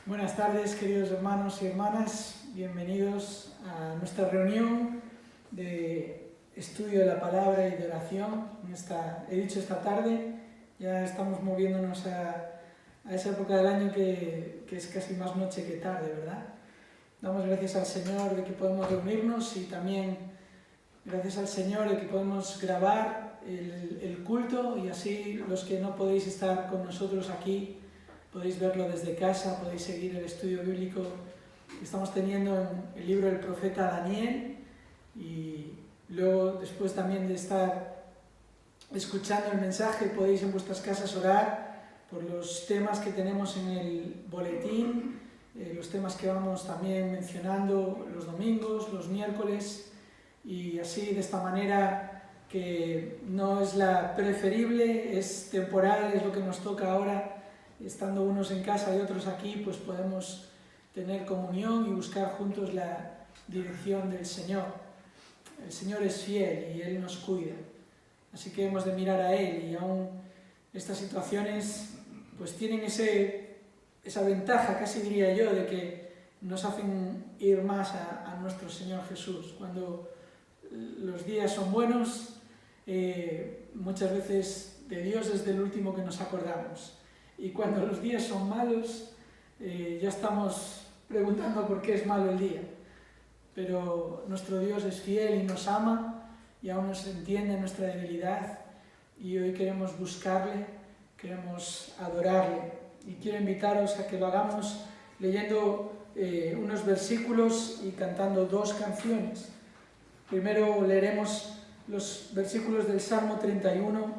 Buenas tardes, queridos hermanos y hermanas, bienvenidos a nuestra reunión de estudio de la palabra y de oración. He dicho esta tarde, ya estamos moviéndonos a esa época del año que es casi más noche que tarde, ¿verdad? Damos gracias al Señor de que podemos reunirnos y también gracias al Señor de que podemos grabar el culto y así los que no podéis estar con nosotros aquí podéis verlo desde casa, podéis seguir el estudio bíblico que estamos teniendo en el libro del profeta Daniel y luego después también de estar escuchando el mensaje podéis en vuestras casas orar por los temas que tenemos en el boletín, los temas que vamos también mencionando los domingos, los miércoles y así de esta manera que no es la preferible, es temporal, es lo que nos toca ahora. Estando unos en casa y otros aquí, pues podemos tener comunión y buscar juntos la dirección del Señor. El Señor es fiel y Él nos cuida. Así que hemos de mirar a Él y aún estas situaciones pues tienen esa ventaja, casi diría yo, de que nos hacen ir más a nuestro Señor Jesús. Cuando los días son buenos, muchas veces de Dios es del último que nos acordamos. Y cuando los días son malos, ya estamos preguntando por qué es malo el día. Pero nuestro Dios es fiel y nos ama y aún nos entiende nuestra debilidad y hoy queremos buscarle, queremos adorarle. Y quiero invitaros a que lo hagamos leyendo unos versículos y cantando dos canciones. Primero leeremos los versículos del Salmo 31,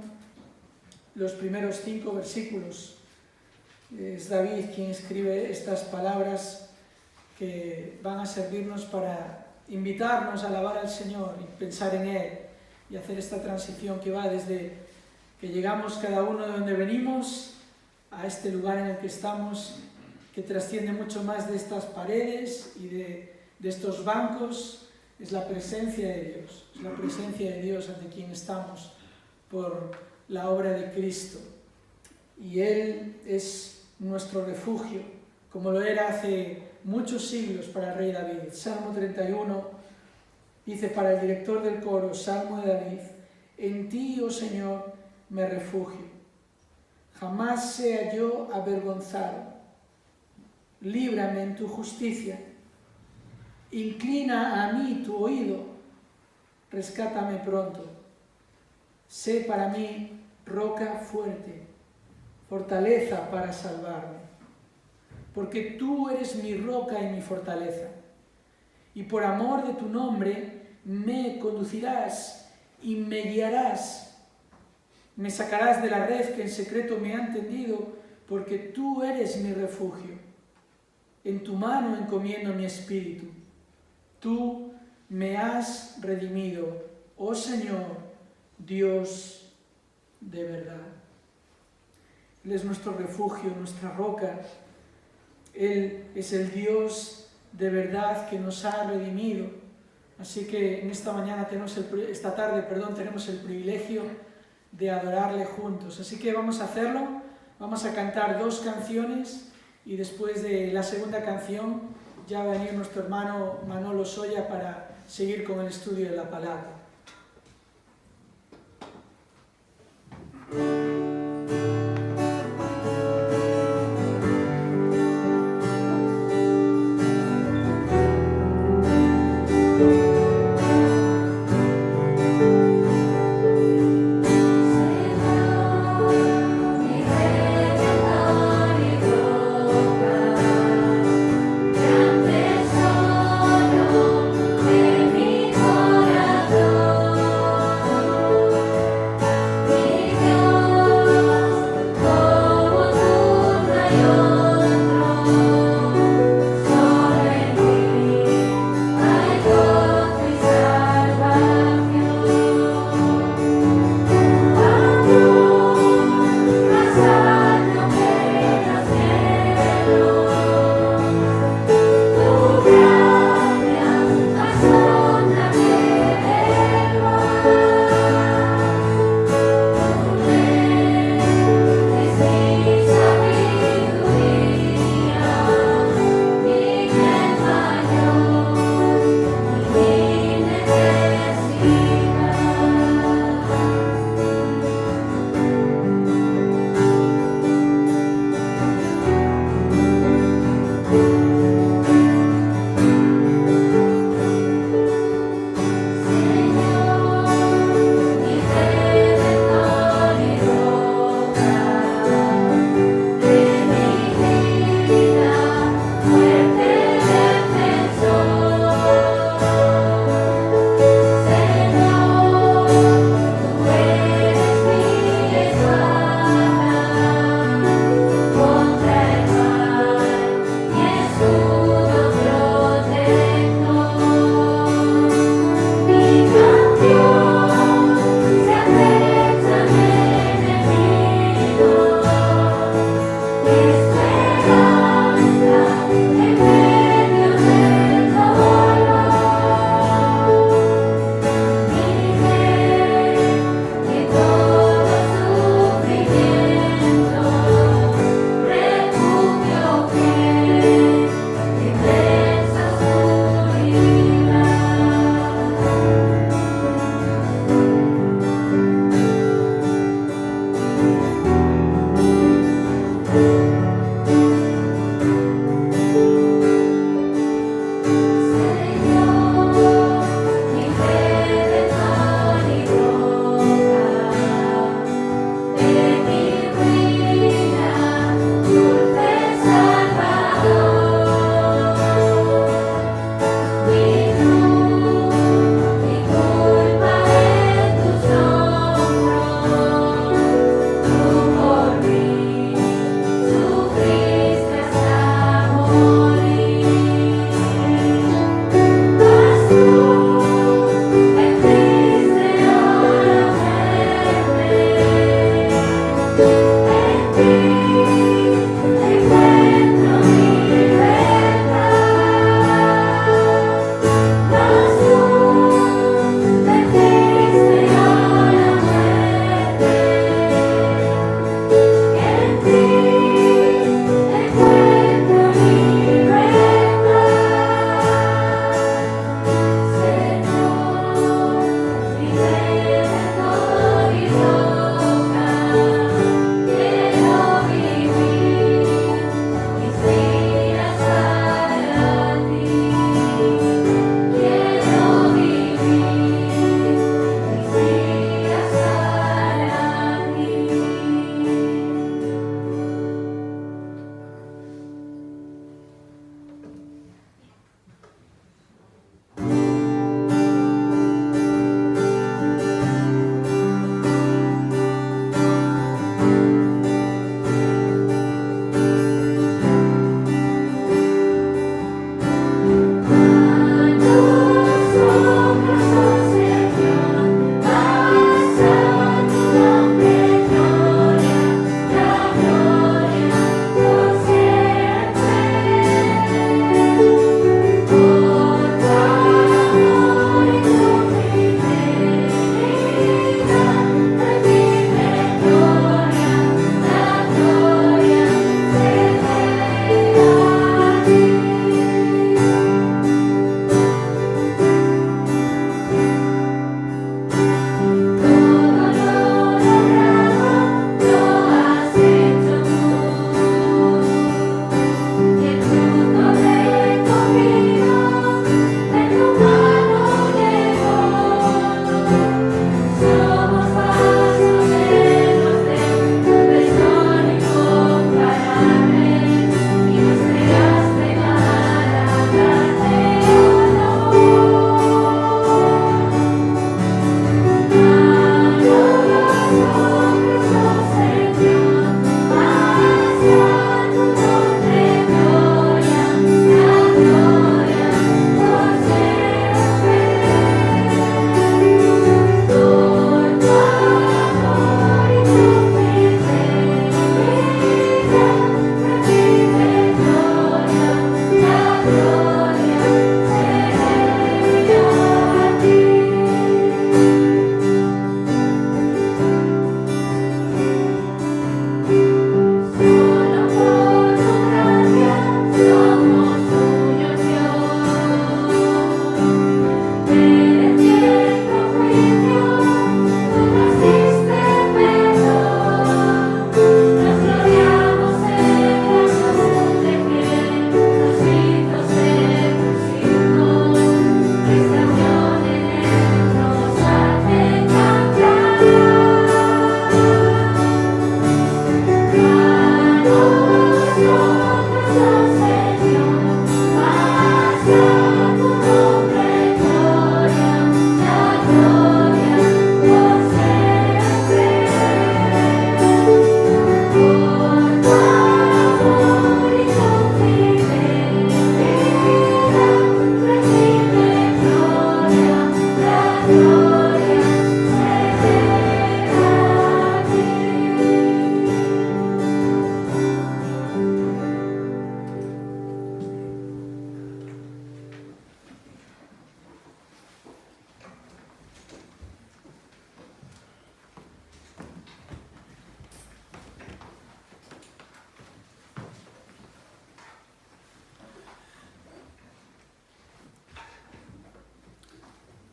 los primeros 5 versículos. Es David quien escribe estas palabras que van a servirnos para invitarnos a alabar al Señor y pensar en Él y hacer esta transición que va desde que llegamos cada uno de donde venimos a este lugar en el que estamos, que trasciende mucho más de estas paredes y de estos bancos. Es la presencia de Dios, es la presencia de Dios ante quien estamos por la obra de Cristo. Y Él es nuestro refugio, como lo era hace muchos siglos para el rey David. Salmo 31 dice para el director del coro, Salmo de David: en ti, oh Señor, me refugio. Jamás sea yo avergonzado. Líbrame en tu justicia. Inclina a mí tu oído. Rescátame pronto. Sé para mí roca fuerte, fortaleza para salvarme, porque tú eres mi roca y mi fortaleza, y por amor de tu nombre me conducirás y me guiarás, me sacarás de la red que en secreto me han tendido, porque tú eres mi refugio. En tu mano encomiendo mi espíritu. Tú me has redimido, oh Señor, Dios de verdad. Él es nuestro refugio, nuestra roca. Él es el Dios de verdad que nos ha redimido. Así que en esta tarde tenemos el privilegio de adorarle juntos. Así que vamos a hacerlo, vamos a cantar 2 canciones y después de la segunda canción ya va a venir nuestro hermano Manolo Soya para seguir con el estudio de la palabra. Dios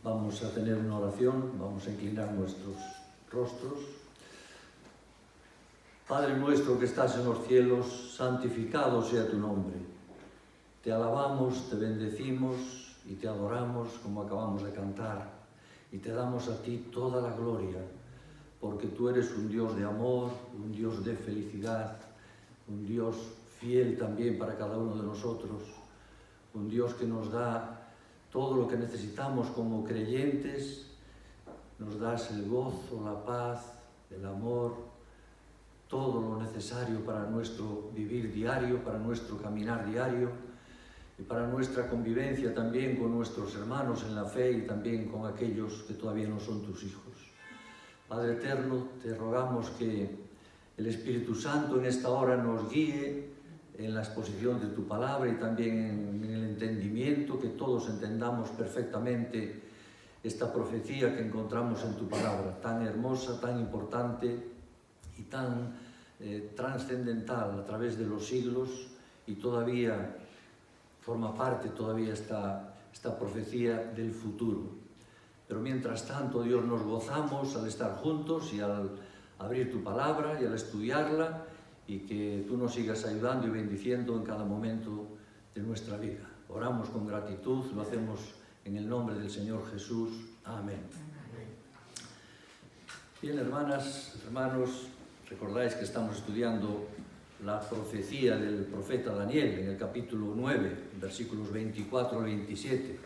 Vamos a tener una oración, vamos a inclinar nuestros rostros. Padre nuestro que estás en los cielos, santificado sea tu nombre. Te alabamos, te bendecimos y te adoramos como acabamos de cantar. Y te damos a ti toda la gloria, porque tú eres un Dios de amor, un Dios de felicidad, un Dios fiel también para cada uno de nosotros, un Dios que nos da todo lo que necesitamos como creyentes, nos das el gozo, la paz, el amor, todo lo necesario para nuestro vivir diario, para nuestro caminar diario y para nuestra convivencia también con nuestros hermanos en la fe y también con aquellos que todavía no son tus hijos. Padre eterno, te rogamos que el Espíritu Santo en esta hora nos guíe en la exposición de tu palabra y también en el entendimiento, que todos entendamos perfectamente esta profecía que encontramos en tu palabra, tan hermosa, tan importante y tan trascendental a través de los siglos, y todavía forma parte todavía esta profecía del futuro. Pero mientras tanto, Dios, nos gozamos al estar juntos y al abrir tu palabra y al estudiarla, y que tú nos sigas ayudando y bendiciendo en cada momento de nuestra vida. Oramos con gratitud, lo hacemos en el nombre del Señor Jesús. Amén. Bien, hermanas, hermanos, recordáis que estamos estudiando la profecía del profeta Daniel en el capítulo 9, versículos 24 al 27.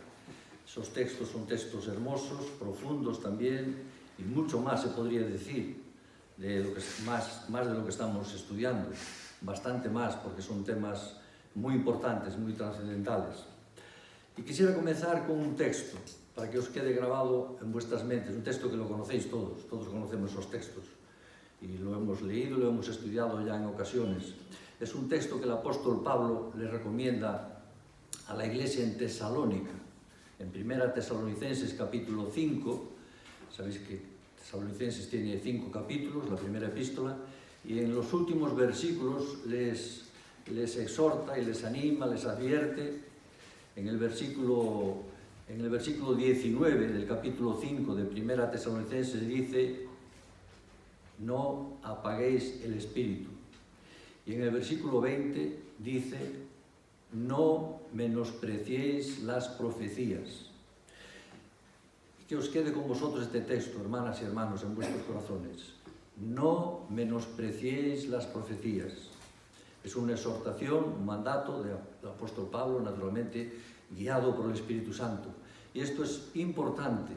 Esos textos son textos hermosos, profundos también, y mucho más se podría decir de lo que, más de lo que estamos estudiando, bastante más, porque son temas muy importantes, muy trascendentales. Y quisiera comenzar con un texto, para que os quede grabado en vuestras mentes, un texto que lo conocéis todos conocemos esos textos, y lo hemos leído, lo hemos estudiado ya en ocasiones. Es un texto que el apóstol Pablo le recomienda a la iglesia en Tesalónica, en 1 Tesalonicenses capítulo 5, sabéis que Tesalonicenses tiene 5 capítulos, la primera epístola, y en los últimos versículos les exhorta y les anima, les advierte. En el versículo 19 del capítulo 5 de 1 Tesalonicenses dice: no apaguéis el espíritu. Y en el versículo 20 dice: no menospreciéis las profecías. Que os quede con vosotros este texto, hermanas y hermanos, en vuestros corazones. No menospreciéis las profecías. Es una exhortación, un mandato del apóstol Pablo, naturalmente guiado por el Espíritu Santo. Y esto es importante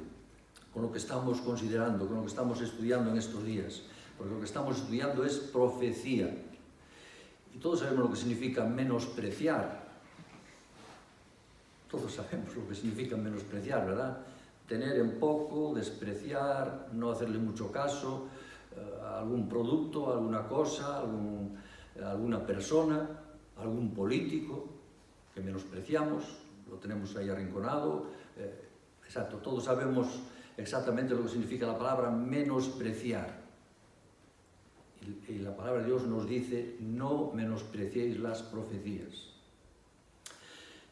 con lo que estamos considerando, con lo que estamos estudiando en estos días, porque lo que estamos estudiando es profecía. Y todos sabemos lo que significa menospreciar. Todos sabemos lo que significa menospreciar, ¿verdad? Tener en poco, despreciar, no hacerle mucho caso a algún producto, a alguna cosa, a alguna persona, a algún político que menospreciamos, lo tenemos ahí arrinconado. Exacto, todos sabemos exactamente lo que significa la palabra menospreciar. Y la palabra de Dios nos dice: no menospreciéis las profecías.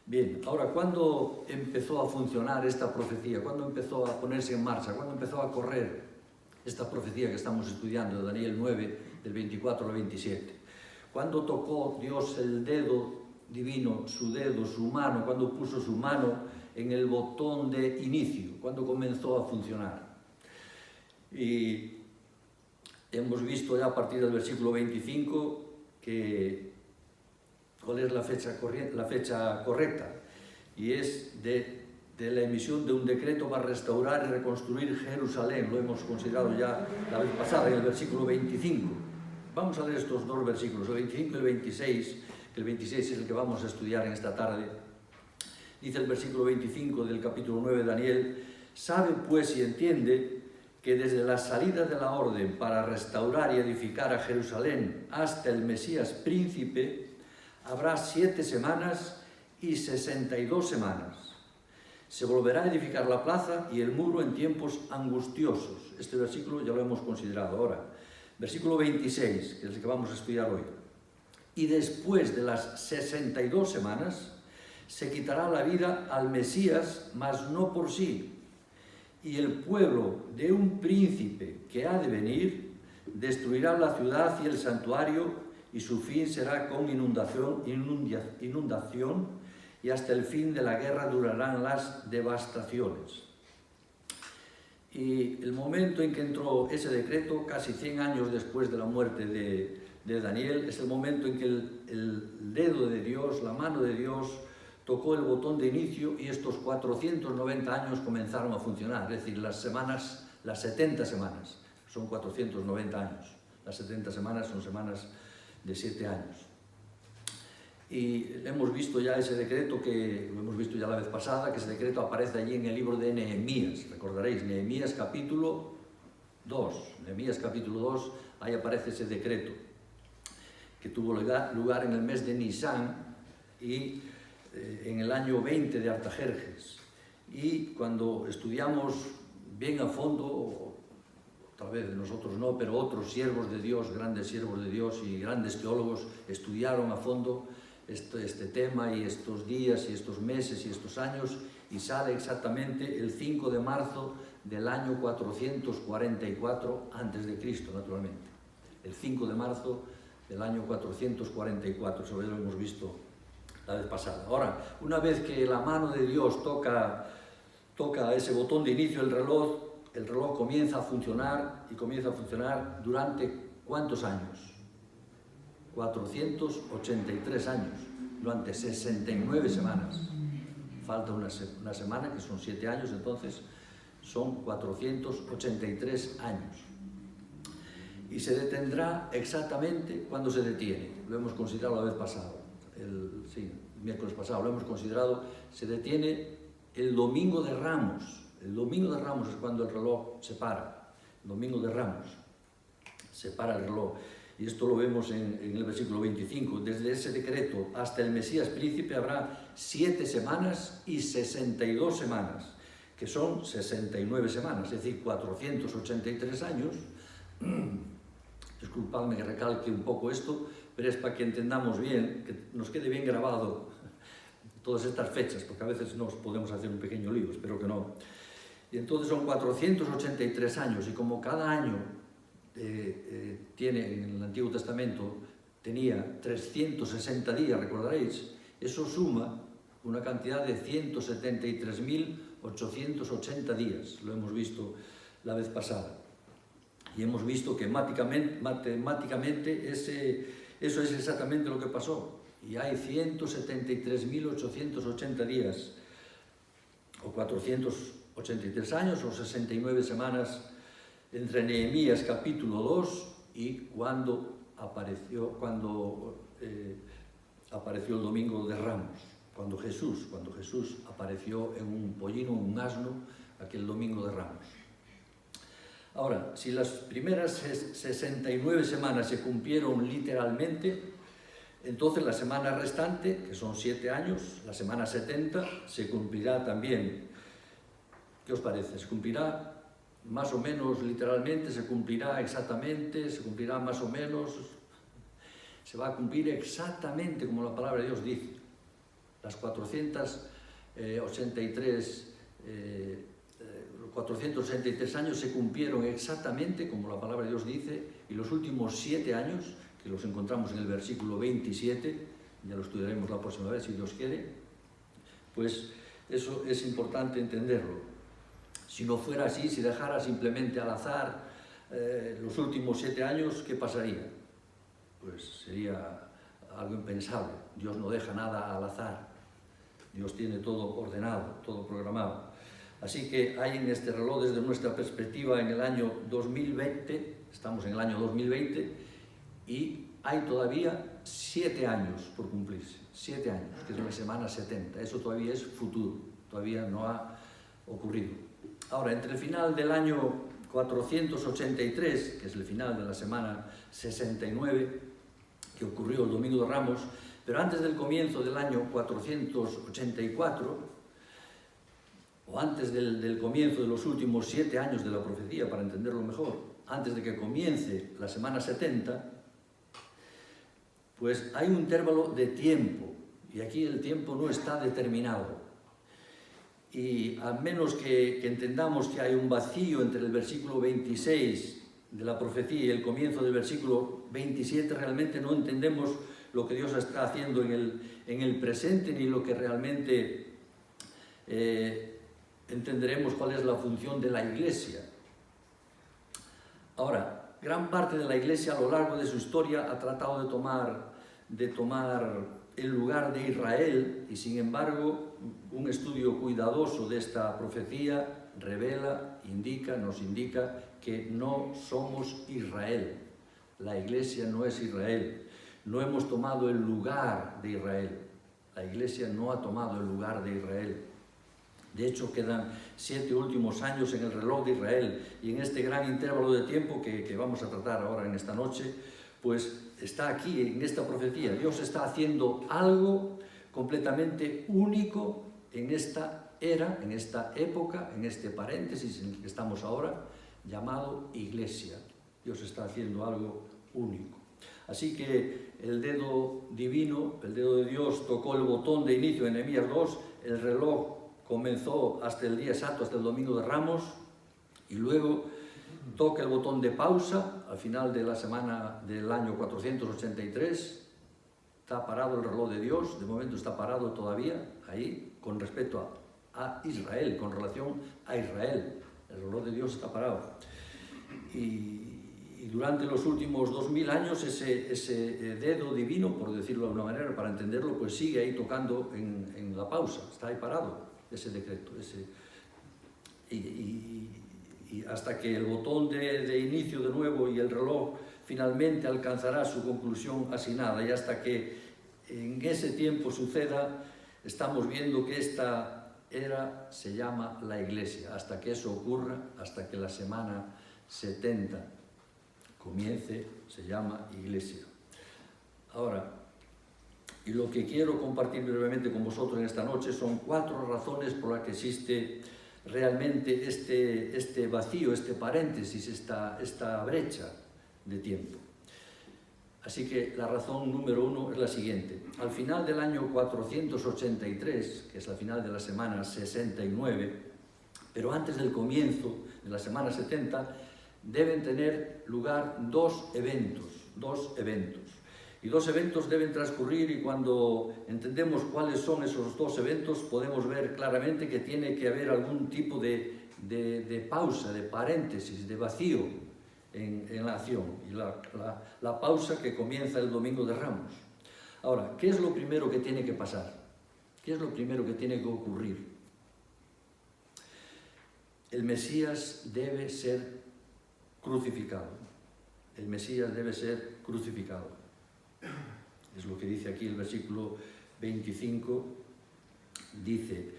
Bien, ahora, ¿cuándo empezó a funcionar esta profecía? ¿Cuándo empezó a ponerse en marcha? ¿Cuándo empezó a correr esta profecía que estamos estudiando, de Daniel 9, del 24 al 27? ¿Cuándo tocó Dios el dedo divino, su dedo, su mano? ¿Cuándo puso su mano en el botón de inicio? ¿Cuándo comenzó a funcionar? Y hemos visto ya a partir del versículo 25 cuál es la fecha correcta, y es de la emisión de un decreto para restaurar y reconstruir Jerusalén. Lo hemos considerado ya la vez pasada en el versículo 25. Vamos a leer estos dos versículos, el 25 y el 26, que el 26 es el que vamos a estudiar en esta tarde. Dice el versículo 25 del capítulo 9 de Daniel: sabe pues y entiende que desde la salida de la orden para restaurar y edificar a Jerusalén hasta el Mesías príncipe, habrá 7 semanas y 62 semanas. Se volverá a edificar la plaza y el muro en tiempos angustiosos. Este versículo ya lo hemos considerado ahora. Versículo 26, que es el que vamos a estudiar hoy. Y después de las 62 semanas, se quitará la vida al Mesías, mas no por sí, y el pueblo de un príncipe que ha de venir destruirá la ciudad y el santuario, y su fin será con inundación, y hasta el fin de la guerra durarán las devastaciones. Y el momento en que entró ese decreto, casi 100 años después de la muerte de Daniel, es el momento en que el dedo de Dios, la mano de Dios, tocó el botón de inicio y estos 490 años comenzaron a funcionar. Es decir, las 70 semanas, son 490 años. Las 70 semanas son semanas de 7 años. Y hemos visto ya ese decreto, que lo hemos visto ya la vez pasada, que ese decreto aparece allí en el libro de Nehemías. Recordaréis, Nehemías capítulo 2. Nehemías capítulo 2, ahí aparece ese decreto, que tuvo lugar en el mes de Nisan y en el año 20 de Artajerjes. Y cuando estudiamos bien a fondo, tal vez nosotros no, pero otros siervos de Dios, grandes siervos de Dios y grandes teólogos estudiaron a fondo este tema y estos días y estos meses y estos años, y sale exactamente el 5 de marzo del año 444 a.C., naturalmente. El 5 de marzo del año 444, eso lo hemos visto la vez pasada. Ahora, una vez que la mano de Dios toca ese botón de inicio del reloj, el reloj comienza a funcionar, y comienza a funcionar durante ¿cuántos años? 483 años, durante 69 semanas. Falta una semana, que son 7 años, entonces son 483 años. Y se detendrá exactamente cuando se detiene. Lo hemos considerado la vez pasada, el miércoles pasado, lo hemos considerado. Se detiene el Domingo de Ramos. El Domingo de Ramos es cuando el reloj se para. El Domingo de Ramos se para el reloj. Y esto lo vemos en el versículo 25. Desde ese decreto hasta el Mesías príncipe habrá 7 semanas y 62 semanas, que son 69 semanas, es decir, 483 años. Disculpadme que recalque un poco esto, pero es para que entendamos bien, que nos quede bien grabado todas estas fechas, porque a veces nos podemos hacer un pequeño lío, espero que no. Y entonces son 483 años, y como cada año tiene, en el Antiguo Testamento tenía 360 días, recordaréis, eso suma una cantidad de 173.880 días, lo hemos visto la vez pasada. Y hemos visto que matemáticamente eso es exactamente lo que pasó. Y hay 173.880 días, o 483 años, o 69 semanas, entre Nehemías capítulo 2 y cuando apareció el Domingo de Ramos, cuando Jesús apareció en un pollino, un asno, aquel Domingo de Ramos. Ahora, si las primeras 69 semanas se cumplieron literalmente, entonces la semana restante, que son 7 años, la semana 70, se cumplirá también. ¿Qué os parece? ¿Se cumplirá más o menos literalmente? ¿Se cumplirá exactamente? ¿Se cumplirá más o menos? Se va a cumplir exactamente como la palabra de Dios dice. Las 483 años se cumplieron exactamente como la palabra de Dios dice, y los últimos 7 años, que los encontramos en el versículo 27, ya lo estudiaremos la próxima vez si Dios quiere, pues eso es importante entenderlo. Si no fuera así, si dejara simplemente al azar los últimos 7 años, ¿qué pasaría? Pues sería algo impensable. Dios no deja nada al azar. Dios tiene todo ordenado, todo programado. Así que hay en este reloj, desde nuestra perspectiva, en el año 2020, estamos en el año 2020, y hay todavía 7 años por cumplirse. 7 años, que es la semana 70. Eso todavía es futuro, todavía no ha ocurrido. Ahora, entre el final del año 483, que es el final de la semana 69, que ocurrió el Domingo de Ramos, pero antes del comienzo del año 484, o antes del comienzo de los últimos 7 años de la profecía, para entenderlo mejor, antes de que comience la semana 70, pues hay un intervalo de tiempo, y aquí el tiempo no está determinado. y al menos que entendamos que hay un vacío entre el versículo 26 de la profecía y el comienzo del versículo 27, realmente no entendemos lo que Dios está haciendo en el presente, ni lo que realmente entenderemos cuál es la función de la Iglesia. Ahora, gran parte de la Iglesia a lo largo de su historia ha tratado de tomar el lugar de Israel, y sin embargo un estudio cuidadoso de esta profecía revela, nos indica que no somos Israel. La Iglesia no es Israel. No hemos tomado el lugar de Israel. La Iglesia no ha tomado el lugar de Israel. De hecho, quedan 7 últimos años en el reloj de Israel, y en este gran intervalo de tiempo que vamos a tratar ahora en esta noche, pues está aquí, en esta profecía. Dios está haciendo algo completamente único en esta era, en esta época, en este paréntesis en el que estamos ahora, llamado Iglesia. Dios está haciendo algo único. Así que el dedo divino, el dedo de Dios tocó el botón de inicio en Nehemías 2, el reloj comenzó hasta el día exacto, hasta el Domingo de Ramos, y luego toca el botón de pausa al final de la semana del año 483. Está parado el reloj de Dios, de momento está parado todavía ahí con respecto a Israel, con relación a Israel. El reloj de Dios está parado. Y durante los últimos 2000 años ese dedo divino, por decirlo de alguna manera, para entenderlo, pues sigue ahí tocando en la pausa, está ahí parado ese decreto. Y hasta que el botón de inicio de nuevo y el reloj finalmente alcanzará su conclusión asignada, y hasta que en ese tiempo suceda, estamos viendo que esta era se llama la Iglesia. Hasta que eso ocurra, hasta que la semana 70 comience, se llama Iglesia. Ahora, y lo que quiero compartir brevemente con vosotros en esta noche son 4 razones por las que existe realmente este vacío, este paréntesis, esta brecha de tiempo. Así que la razón número 1 es la siguiente. Al final del año 483, que es al final de la semana 69, pero antes del comienzo de la semana 70, deben tener lugar 2 eventos. Y 2 eventos deben transcurrir, y cuando entendemos cuáles son esos 2 eventos, podemos ver claramente que tiene que haber algún tipo de pausa, de paréntesis, de vacío en la acción, y la pausa que comienza el Domingo de Ramos. Ahora, ¿qué es lo primero que tiene que pasar? ¿Qué es lo primero que tiene que ocurrir? El Mesías debe ser crucificado. El Mesías debe ser crucificado. Es lo que dice aquí el versículo 25, dice,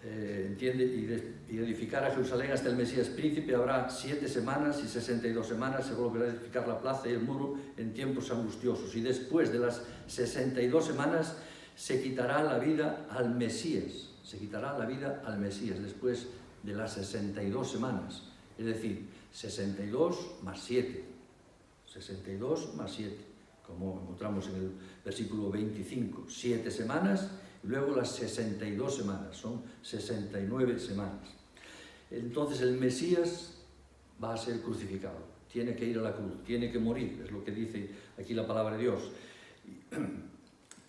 y edificar a Jerusalén hasta el Mesías príncipe habrá 7 semanas, y 62 semanas se volverá a edificar la plaza y el muro en tiempos angustiosos, y después de las 62 semanas se quitará la vida al Mesías, después de las 62 semanas, es decir, 62 más 7, como encontramos en el versículo 25, 7 semanas, y luego las 62 semanas, son 69 semanas. Entonces el Mesías va a ser crucificado, tiene que ir a la cruz, tiene que morir, es lo que dice aquí la palabra de Dios.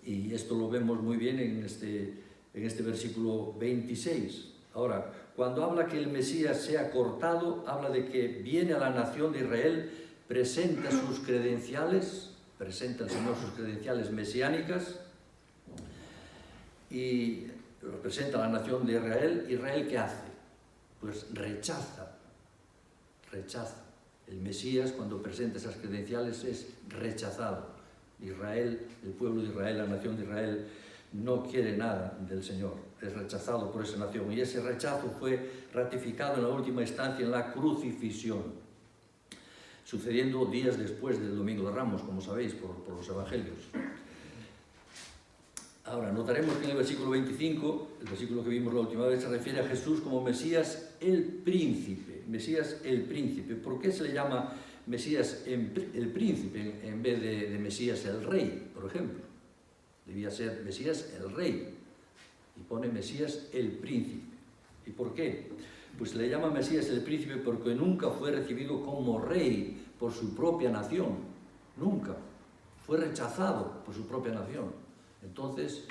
Y esto lo vemos muy bien en este versículo 26. Ahora, cuando habla que el Mesías sea cortado, habla de que viene a la nación de Israel, presenta sus credenciales, presenta el Señor sus credenciales mesiánicas, y presenta a la nación de Israel. ¿Israel qué hace? Pues rechaza. El Mesías, cuando presenta esas credenciales, es rechazado. Israel, el pueblo de Israel, la nación de Israel, no quiere nada del Señor, es rechazado por esa nación, y ese rechazo fue ratificado en la última instancia en la crucifixión, sucediendo días después del Domingo de Ramos, como sabéis, por los Evangelios. Ahora, notaremos que en el versículo 25, el versículo que vimos la última vez, se refiere a Jesús como Mesías el príncipe. Mesías el príncipe. ¿Por qué se le llama Mesías el príncipe en vez de Mesías el rey, por ejemplo? Debía ser Mesías el rey, y pone Mesías el príncipe. ¿Y por qué? Pues le llama Mesías el príncipe porque nunca fue recibido como rey por su propia nación. Nunca. Fue rechazado por su propia nación. Entonces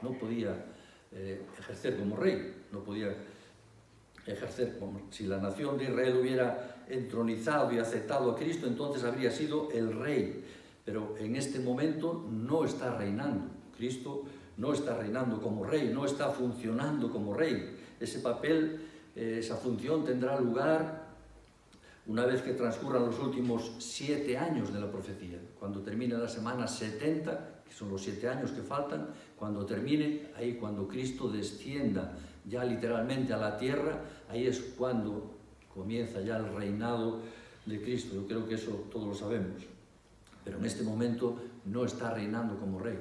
no podía ejercer como rey, no podía ejercer como... Si la nación de Israel hubiera entronizado y aceptado a Cristo, entonces habría sido el rey. Pero en este momento no está reinando. Cristo no está reinando como rey, no está funcionando como rey. Ese papel, esa función tendrá lugar una vez que transcurran los últimos 7 años de la profecía. Cuando termine la semana 70, que son los 7 años que faltan, cuando termine, ahí cuando Cristo descienda ya literalmente a la tierra, ahí es cuando comienza ya el reinado de Cristo. Yo creo que eso todos lo sabemos. Pero en este momento no está reinando como rey.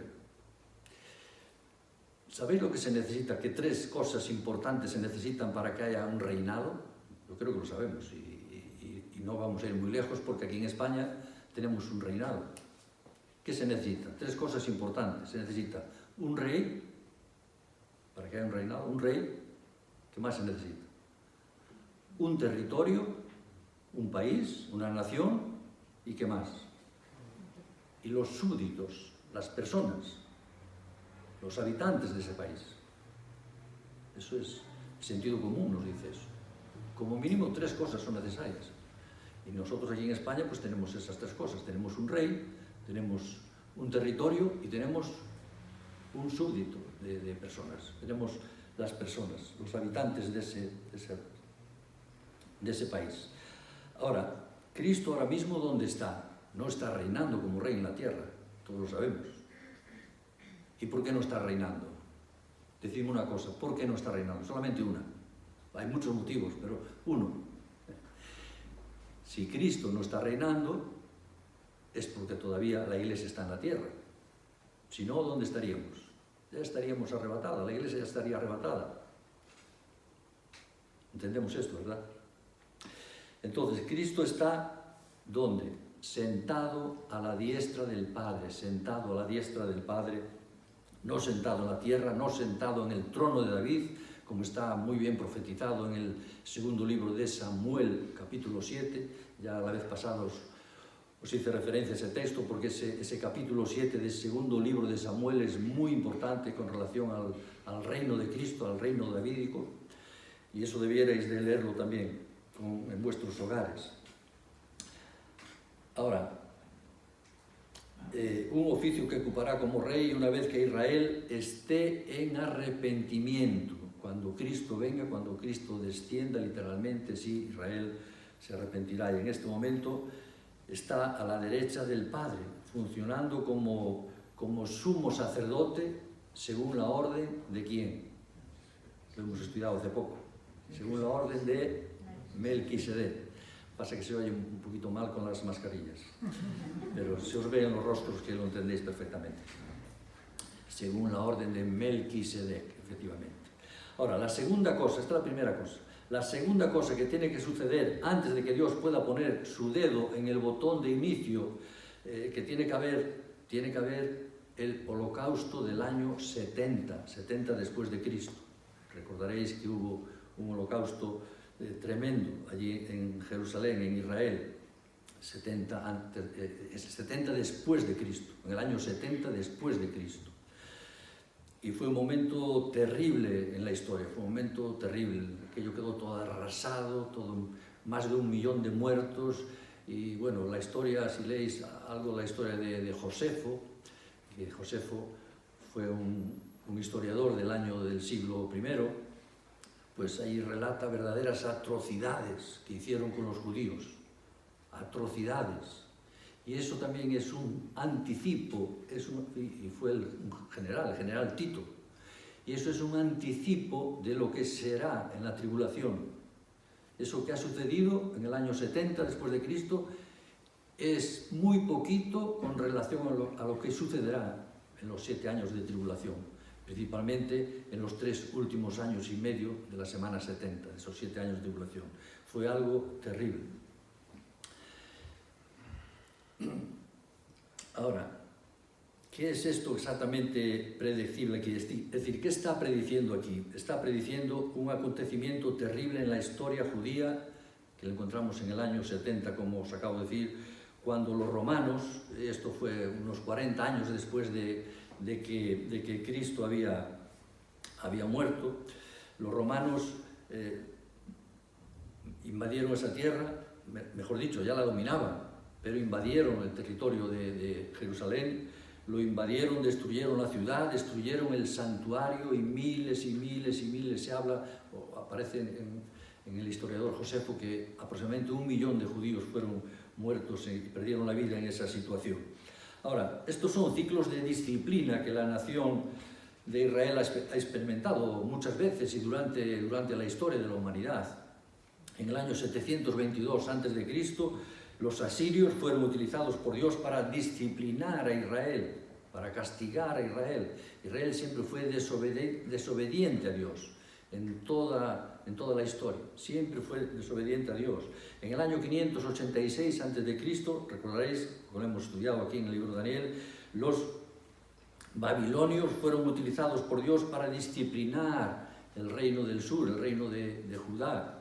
¿Sabéis lo que se necesita? Que 3 cosas importantes se necesitan para que haya un reinado. Yo creo que lo sabemos y no vamos a ir muy lejos porque aquí en España tenemos un reinado. ¿Qué se necesita? 3 cosas importantes. Se necesita un rey, para que haya un reinado, un rey. ¿Qué más se necesita? Un territorio, un país, una nación, ¿y qué más? Y los súbditos, las personas, los habitantes de ese país. Eso es sentido común, nos dice eso. Como mínimo 3 cosas son necesarias. Y nosotros aquí en España pues tenemos esas 3 cosas. Tenemos un rey, tenemos un territorio y tenemos un súbdito de personas. Tenemos las personas, los habitantes de ese país. Ahora, Cristo ahora mismo, ¿dónde está? No está reinando como rey en la tierra, todos lo sabemos. ¿Y por qué no está reinando? Decidme una cosa, ¿por qué no está reinando? Solamente una. Hay muchos motivos, pero uno. Si Cristo no está reinando, es porque todavía la Iglesia está en la tierra. Si no, ¿dónde estaríamos? Ya estaríamos arrebatados, la Iglesia ya estaría arrebatada. Entendemos esto, ¿verdad? Entonces, Cristo está, ¿dónde? Sentado a la diestra del Padre, sentado a la diestra del Padre, no sentado en la tierra, no sentado en el trono de David, como está muy bien profetizado en el segundo libro de Samuel, capítulo 7, ya la vez pasada os hice referencia a ese texto, porque ese capítulo 7 del segundo libro de Samuel es muy importante con relación al reino de Cristo, al reino davídico, y eso debierais de leerlo también en vuestros hogares. Ahora, un oficio que ocupará como rey una vez que Israel esté en arrepentimiento. Cuando Cristo venga, cuando Cristo descienda, literalmente, sí, Israel se arrepentirá. Y en este momento está a la derecha del Padre, funcionando como sumo sacerdote, según la orden de ¿quién? Lo hemos estudiado hace poco. Según la orden de Melquisedec. Pasa que se oye un poquito mal con las mascarillas, pero se os ve en los rostros que lo entendéis perfectamente. Según la orden de Melquisedec, efectivamente. Ahora, la segunda cosa, esta es la primera cosa, la segunda cosa que tiene que suceder antes de que Dios pueda poner su dedo en el botón de inicio, que tiene que haber el holocausto del año 70 después de Cristo. Recordaréis que hubo un holocausto tremendo allí en Jerusalén, en Israel, 70 después de Cristo, en el año 70 después de Cristo. Y fue un momento terrible en la historia, fue un momento terrible, aquello quedó todo arrasado, más de 1 millón de muertos, y bueno, la historia, si leéis algo la historia de Josefo, que Josefo fue un historiador del siglo I, pues ahí relata verdaderas atrocidades que hicieron con los judíos, atrocidades. Y eso también es un anticipo, y fue el general Tito, y eso es un anticipo de lo que será en la tribulación. Eso que ha sucedido en el año 70 después de Cristo es muy poquito con relación a lo que sucederá en los 7 años de tribulación, principalmente en los 3 últimos años y medio de la semana 70, de esos 7 años de tribulación. Fue algo terrible. Ahora, ¿Qué es esto exactamente predecible aquí? Es decir, ¿qué está prediciendo aquí? Está prediciendo un acontecimiento terrible en la historia judía, que lo encontramos en el año 70, como os acabo de decir, cuando los romanos, esto fue unos 40 años después de que Cristo había muerto, los romanos invadieron esa tierra, mejor dicho, ya la dominaban, pero invadieron el territorio de Jerusalén, lo invadieron, destruyeron la ciudad, destruyeron el santuario y miles y miles y miles, se habla, o aparece en el historiador Josefo, que aproximadamente 1 millón de judíos fueron muertos y perdieron la vida en esa situación. Ahora, estos son ciclos de disciplina que la nación de Israel ha experimentado muchas veces y durante la historia de la humanidad. En el año 722 a.C., los asirios fueron utilizados por Dios para disciplinar a Israel, para castigar a Israel. Israel siempre fue desobediente a Dios en toda la historia, siempre fue desobediente a Dios. En el año 586 a.C., recordaréis, como lo hemos estudiado aquí en el libro de Daniel, los babilonios fueron utilizados por Dios para disciplinar el reino del sur, el reino de Judá.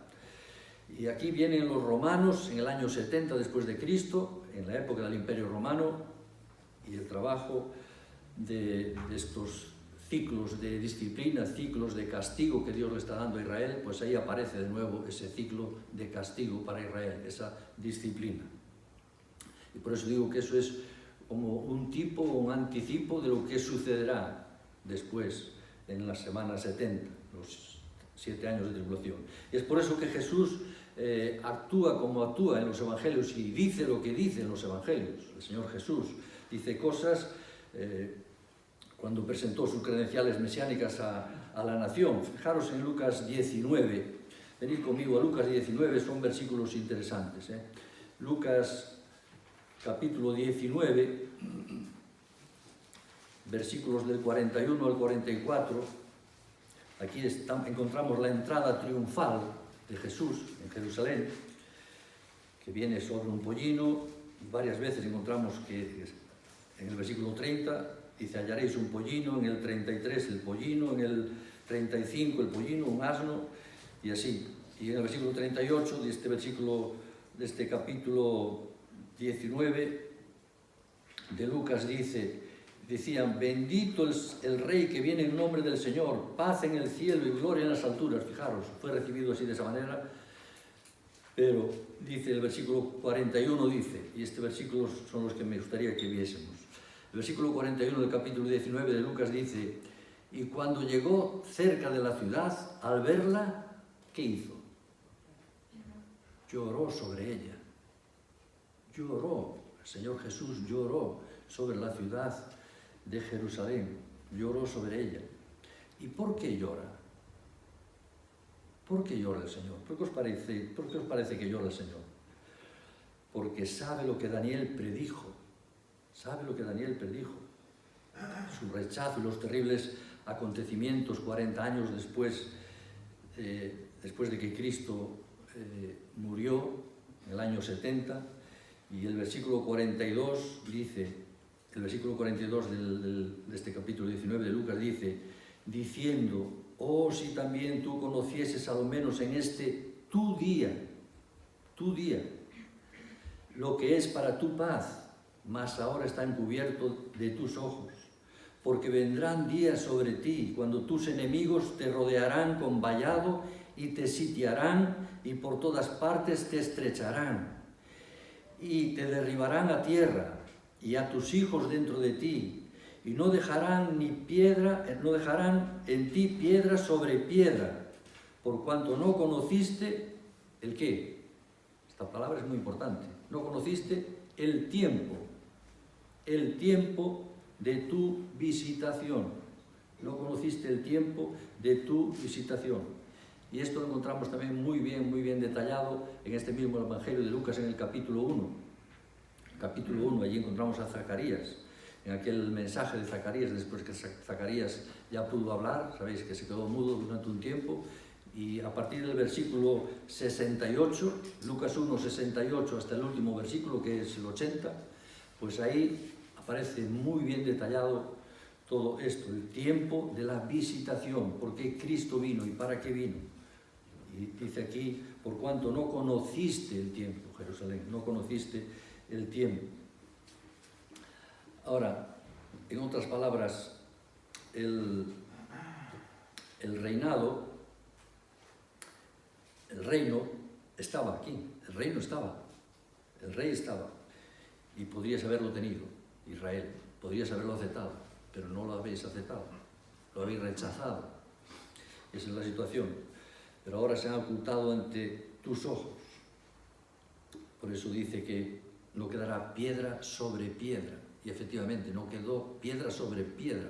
Y aquí vienen los romanos en el año 70 después de Cristo, en la época del Imperio Romano, y el trabajo de estos ciclos de disciplina, ciclos de castigo que Dios le está dando a Israel, pues ahí aparece de nuevo ese ciclo de castigo para Israel, esa disciplina. Y por eso digo que eso es como un tipo, un anticipo de lo que sucederá después, en la semana 70, los 7 años de tribulación. Y es por eso que Jesús actúa como actúa en los evangelios y dice lo que dice en los evangelios. El Señor Jesús dice cosas cuando presentó sus credenciales mesiánicas a la nación. Fijaros en Lucas 19, venid conmigo a Lucas 19, son versículos interesantes. Lucas capítulo 19, versículos del 41 al 44, aquí encontramos la entrada triunfal de Jesús en Jerusalén, que viene sobre un pollino. Varias veces encontramos que en el versículo 30 dice: hallaréis un pollino, en el 33 el pollino, en el 35 el pollino, un asno, y así. Y en el versículo 38 de este capítulo 19 de Lucas decían: bendito el Rey que viene en nombre del Señor, paz en el cielo y gloria en las alturas. Fijaros, fue recibido así de esa manera, pero dice el versículo 41, y este versículo son los que me gustaría que viésemos. El versículo 41 del capítulo 19 de Lucas dice: y cuando llegó cerca de la ciudad, al verla, ¿qué hizo? Lloró sobre ella. Lloró, el Señor Jesús lloró sobre la ciudad de Jerusalén, lloró sobre ella. ¿Y por qué llora? ¿Por qué llora el Señor? ¿Por qué os parece que llora el Señor? Porque sabe lo que Daniel predijo. Sabe lo que Daniel predijo. Su rechazo y los terribles acontecimientos 40 años después de que Cristo murió, en el año 70, y el versículo 42 dice, el versículo 42 de este capítulo 19 de Lucas dice: diciendo: oh, si también tú conocieses a lo menos en este tu día, lo que es para tu paz, mas ahora está encubierto de tus ojos, porque vendrán días sobre ti cuando tus enemigos te rodearán con vallado y te sitiarán y por todas partes te estrecharán y te derribarán a tierra y a tus hijos dentro de ti, y no dejarán en ti piedra sobre piedra, por cuanto no conociste ¿el qué? Esta palabra es muy importante. No conociste el tiempo de tu visitación. No conociste el tiempo de tu visitación. Y esto lo encontramos también muy bien detallado en este mismo Evangelio de Lucas, en el capítulo 1. Capítulo 1, allí encontramos a Zacarías, en aquel mensaje de Zacarías, después que Zacarías ya pudo hablar, sabéis que se quedó mudo durante un tiempo, y a partir del versículo 68, Lucas 1, 68, hasta el último versículo, que es el 80, pues ahí aparece muy bien detallado todo esto, el tiempo de la visitación, por qué Cristo vino y para qué vino. Y dice aquí, por cuanto no conociste el tiempo, Jerusalén, no conociste el tiempo. Ahora, en otras palabras, el reino estaba aquí, el reino estaba, el rey estaba, y podrías haberlo tenido, Israel, podrías haberlo aceptado, pero no lo habéis aceptado, lo habéis rechazado. Esa es la situación. Pero ahora se han ocultado ante tus ojos. Por eso dice que no quedará piedra sobre piedra. Y efectivamente, no quedó piedra sobre piedra.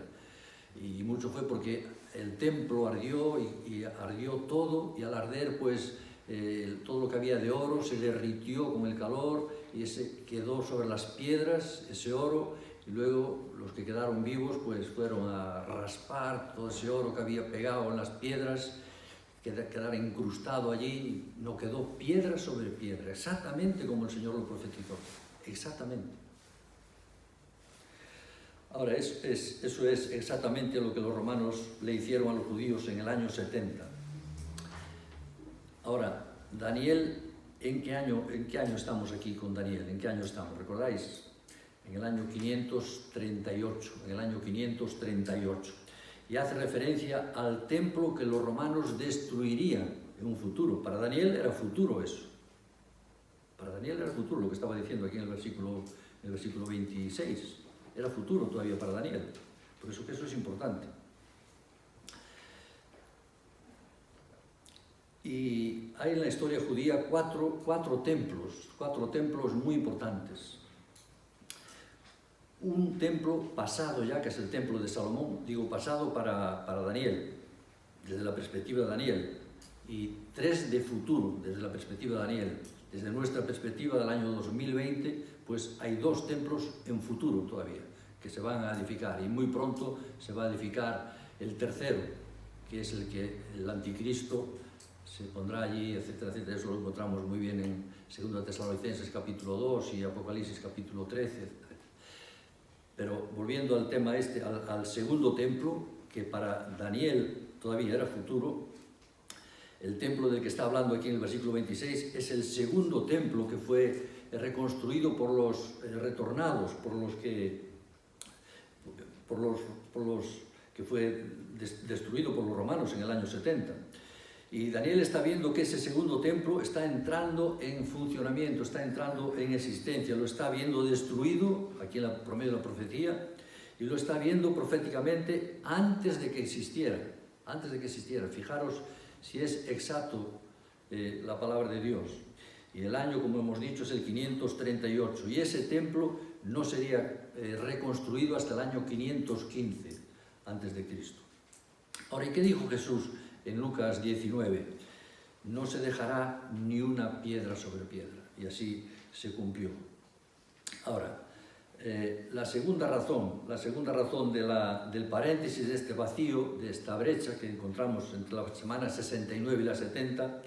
Y mucho fue porque el templo ardió y ardió todo, y al arder, pues, todo lo que había de oro se derritió con el calor y ese quedó sobre las piedras, ese oro, y luego los que quedaron vivos, pues, fueron a raspar todo ese oro que había pegado en las piedras, quedar incrustado allí, no quedó piedra sobre piedra, exactamente como el Señor lo profetizó, exactamente. Ahora, eso es exactamente lo que los romanos le hicieron a los judíos en el año 70. Ahora, Daniel, ¿en qué año estamos aquí con Daniel? ¿En qué año estamos? ¿Recordáis? En el año 538, en el año 538. Y hace referencia al templo que los romanos destruirían en un futuro. Para Daniel era futuro eso. Para Daniel era futuro lo que estaba diciendo aquí en el versículo 26. Era futuro todavía para Daniel. Por eso que eso es importante. Y hay en la historia judía cuatro templos muy importantes. Un templo pasado ya, que es el templo de Salomón, digo pasado para Daniel, desde la perspectiva de Daniel, y 3 de futuro, desde la perspectiva de Daniel. Desde nuestra perspectiva del año 2020, pues hay 2 templos en futuro todavía, que se van a edificar, y muy pronto se va a edificar el tercero, que es el que el anticristo se pondrá allí, etcétera, etcétera. Eso lo encontramos muy bien en 2 Tesalonicenses capítulo 2 y Apocalipsis capítulo 13, etcétera. Pero volviendo al tema al segundo templo, que para Daniel todavía era futuro, el templo del que está hablando aquí en el versículo 26 es el segundo templo que fue reconstruido por los retornados, por los que fue destruido por los romanos en el año 70. Y Daniel está viendo que ese segundo templo está entrando en funcionamiento, está entrando en existencia, lo está viendo destruido, aquí en por medio de la profecía, y lo está viendo proféticamente antes de que existiera. Fijaros si es exacto la palabra de Dios. Y el año, como hemos dicho, es el 538, y ese templo no sería reconstruido hasta el año 515 antes de Cristo. Ahora, ¿y qué dijo Jesús en Lucas 19? No se dejará ni una piedra sobre piedra, y así se cumplió. Ahora, la segunda razón del paréntesis de este vacío, de esta brecha que encontramos entre la semana 69 y la 70,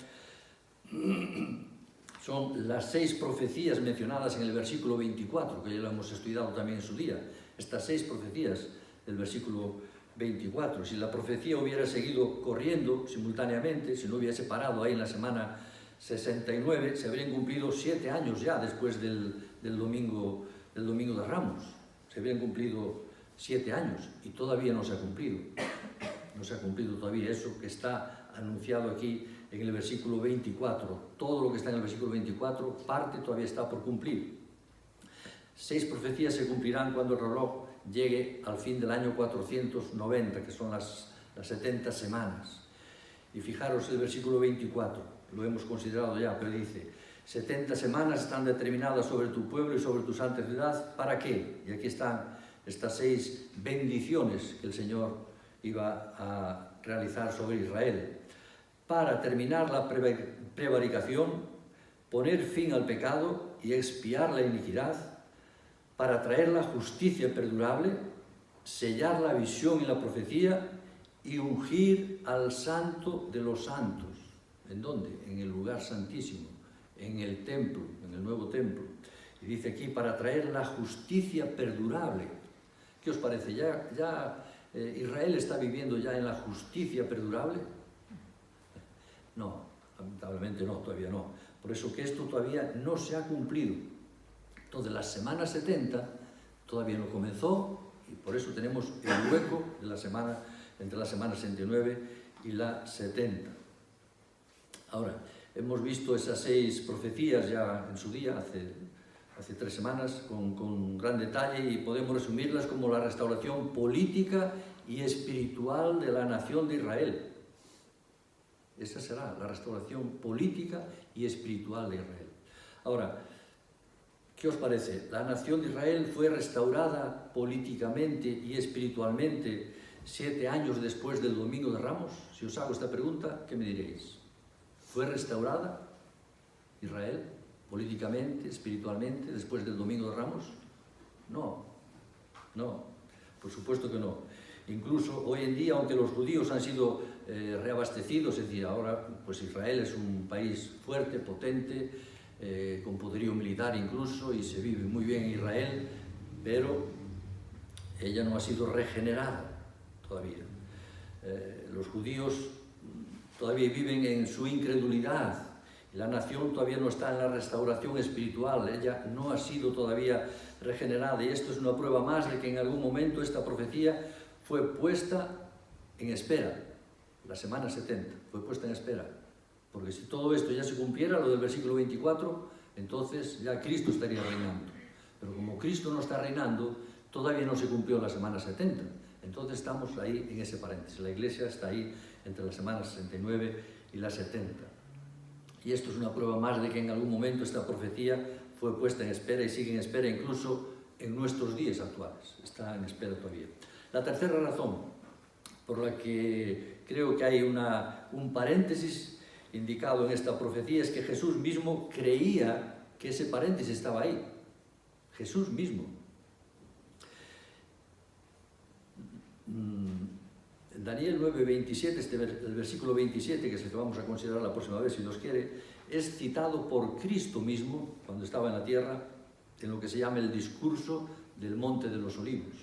son las 6 profecías mencionadas en el versículo 24, que ya lo hemos estudiado también en su día. Estas 6 profecías del versículo 24. Si la profecía hubiera seguido corriendo simultáneamente, si no hubiese parado ahí en la semana 69, se habrían cumplido 7 años ya después del domingo de Ramos. Se habrían cumplido 7 años y todavía no se ha cumplido. No se ha cumplido todavía eso que está anunciado aquí en el versículo 24. Todo lo que está en el versículo 24, parte todavía está por cumplir. 6 profecías se cumplirán cuando el reloj llegue al fin del año 490, que son las 70 semanas. Y fijaros el versículo 24, lo hemos considerado ya, pero dice: 70 semanas están determinadas sobre tu pueblo y sobre tu santa ciudad. ¿Para qué? Y aquí están estas 6 bendiciones que el Señor iba a realizar sobre Israel. Para terminar la prevaricación, poner fin al pecado y expiar la iniquidad, para traer la justicia perdurable, sellar la visión y la profecía y ungir al santo de los santos. ¿En dónde? En el lugar santísimo, en el templo, en el nuevo templo. Y dice aquí, para traer la justicia perdurable. ¿Qué os parece? ¿Israel está viviendo ya en la justicia perdurable? No, lamentablemente no, todavía no. Por eso que esto todavía no se ha cumplido. Entonces, la semana 70 todavía no comenzó y por eso tenemos el hueco de la semana, entre la semana 69 y la 70. Ahora, hemos visto esas 6 profecías ya en su día, hace 3 semanas, con gran detalle, y podemos resumirlas como la restauración política y espiritual de la nación de Israel. Esa será la restauración política y espiritual de Israel. Ahora, ¿qué os parece? ¿La nación de Israel fue restaurada políticamente y espiritualmente 7 años después del Domingo de Ramos? Si os hago esta pregunta, ¿qué me diréis? ¿Fue restaurada Israel políticamente, espiritualmente, después del Domingo de Ramos? No, por supuesto que no. Incluso hoy en día, aunque los judíos han sido reabastecidos, es decir, ahora pues Israel es un país fuerte, potente, con poderío militar incluso, y se vive muy bien en Israel, pero ella no ha sido regenerada todavía. Los judíos todavía viven en su incredulidad. La nación todavía no está en la restauración espiritual, ella no ha sido todavía regenerada, y esto es una prueba más de que en algún momento esta profecía fue puesta en espera. La semana 70 fue puesta en espera, porque si todo esto ya se cumpliera, lo del versículo 24, entonces ya Cristo estaría reinando. Pero como Cristo no está reinando, todavía no se cumplió la semana 70. Entonces estamos ahí en ese paréntesis. La Iglesia está ahí entre las semanas 69 y las 70. Y esto es una prueba más de que en algún momento esta profecía fue puesta en espera y sigue en espera incluso en nuestros días actuales. Está en espera todavía. La tercera razón por la que creo que hay un paréntesis indicado en esta profecía es que Jesús mismo creía que ese paréntesis estaba ahí. Jesús mismo. En Daniel 9:27, el versículo 27, que es el que vamos a considerar la próxima vez si Dios quiere, es citado por Cristo mismo cuando estaba en la tierra en lo que se llama el discurso del Monte de los Olivos.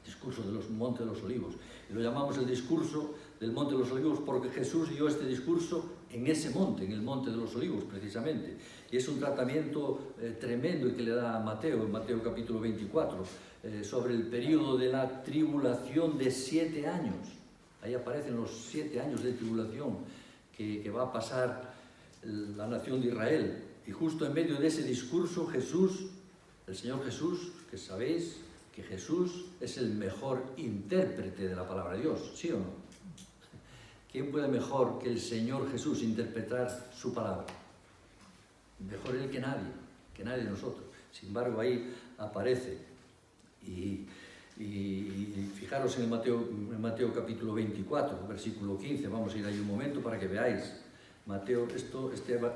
Discurso del Monte de los Olivos. Y lo llamamos el discurso del Monte de los Olivos porque Jesús dio este discurso en ese monte, en el Monte de los Olivos precisamente. Y es un tratamiento tremendo que le da a Mateo, en Mateo capítulo 24, sobre el periodo de la tribulación de 7 años. Ahí aparecen los 7 años de tribulación que va a pasar la nación de Israel. Y justo en medio de ese discurso Jesús, el Señor Jesús, que sabéis que Jesús es el mejor intérprete de la palabra de Dios, ¿sí o no? ¿Quién puede mejor que el Señor Jesús interpretar su palabra? Mejor Él que nadie de nosotros. Sin embargo, ahí aparece. Y fijaros en Mateo capítulo 24, versículo 15, vamos a ir ahí un momento para que veáis. Mateo,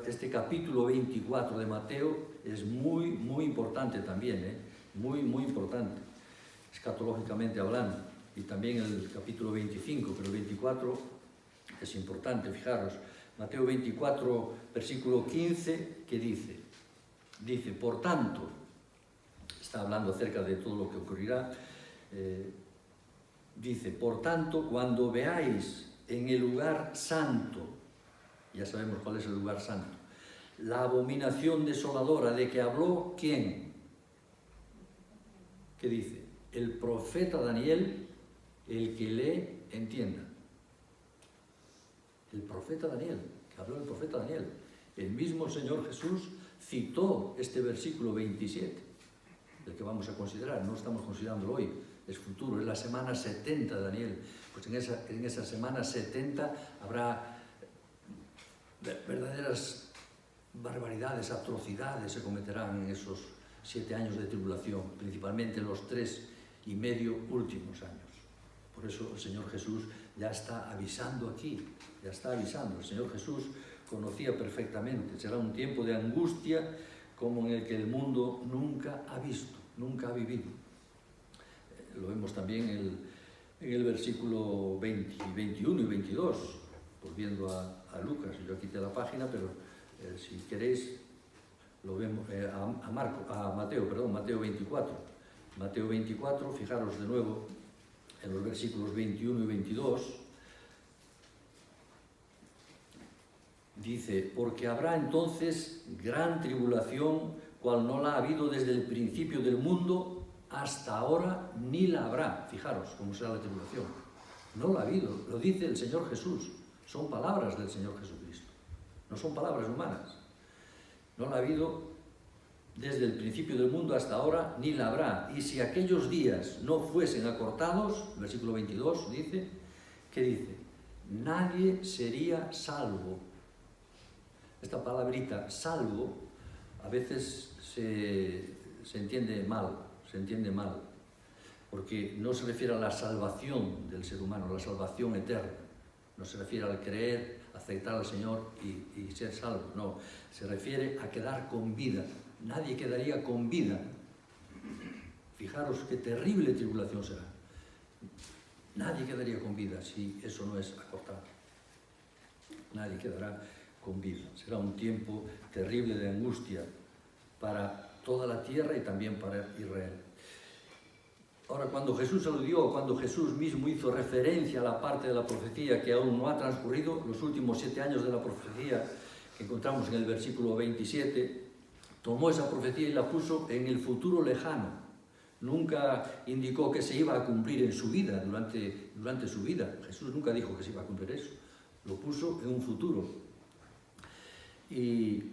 este capítulo 24 de Mateo es muy, muy importante también, muy, muy importante, escatológicamente hablando. Y también el capítulo 25, pero el 24 es importante, fijaros. Mateo 24, versículo 15, ¿qué dice? Dice, por tanto, está hablando acerca de todo lo que ocurrirá, dice, por tanto, cuando veáis en el lugar santo, ya sabemos cuál es el lugar santo, la abominación desoladora de que habló, ¿quién? ¿Qué dice? El profeta Daniel, el que lee, entienda. El profeta Daniel, que habló el profeta Daniel. El mismo Señor Jesús citó este versículo 27, el que vamos a considerar, no estamos considerándolo hoy, es futuro, es la semana 70 de Daniel. Pues en esa semana 70 habrá verdaderas barbaridades, atrocidades se cometerán en esos 7 años de tribulación, principalmente en los 3,5 últimos años. Por eso el Señor Jesús ya está avisando aquí, ya está avisando. El Señor Jesús conocía perfectamente, será un tiempo de angustia como en el que el mundo nunca ha visto, nunca ha vivido. Lo vemos también en el versículo 20, 21 y 22, volviendo a Lucas. Yo quité la página, pero si queréis lo vemos Mateo 24. Mateo 24, fijaros de nuevo en los versículos 21 y 22. Dice, porque habrá entonces gran tribulación, cual no la ha habido desde el principio del mundo hasta ahora, ni la habrá. Fijaros cómo será la tribulación. No la ha habido, lo dice el Señor Jesús. Son palabras del Señor Jesucristo, no son palabras humanas. No la ha habido desde el principio del mundo hasta ahora, ni la habrá. Y si aquellos días no fuesen acortados, versículo 22 dice, ¿qué dice? Nadie sería salvo. Esta palabrita, salvo, a veces se entiende mal, porque no se refiere a la salvación del ser humano, la salvación eterna. No se refiere al creer, aceptar al Señor y ser salvo, no. Se refiere a quedar con vida. Nadie quedaría con vida. Fijaros qué terrible tribulación será. Nadie quedaría con vida si eso no es acortado. Nadie quedará con vida. Será un tiempo terrible de angustia para toda la tierra y también para Israel. Ahora, cuando Jesús aludió, cuando Jesús mismo hizo referencia a la parte de la profecía que aún no ha transcurrido, los últimos 7 años de la profecía que encontramos en el versículo 27, tomó esa profecía y la puso en el futuro lejano. Nunca indicó que se iba a cumplir en su vida, durante su vida. Jesús nunca dijo que se iba a cumplir eso. Lo puso en un futuro. Y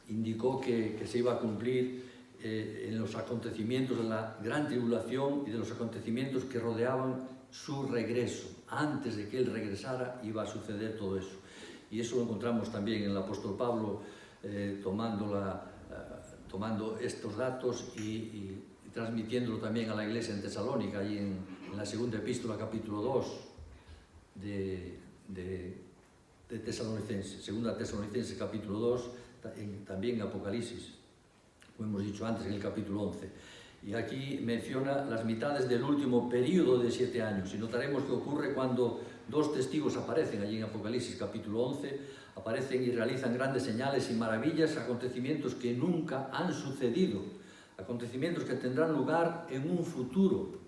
indicó que se iba a cumplir en los acontecimientos de la gran tribulación y de los acontecimientos que rodeaban su regreso. Antes de que Él regresara iba a suceder todo eso. Y eso lo encontramos también en el apóstol Pablo tomando estos datos y transmitiéndolo también a la iglesia en Tesalónica, ahí en la segunda epístola, capítulo 2 de Tesalonicenses, segunda Tesalonicenses, capítulo 2, también en Apocalipsis, como hemos dicho antes, en el capítulo 11. Y aquí menciona las mitades del último periodo de 7 años. Y notaremos que ocurre cuando 2 testigos aparecen allí en Apocalipsis capítulo 11, aparecen y realizan grandes señales y maravillas, acontecimientos que nunca han sucedido, acontecimientos que tendrán lugar en un futuro,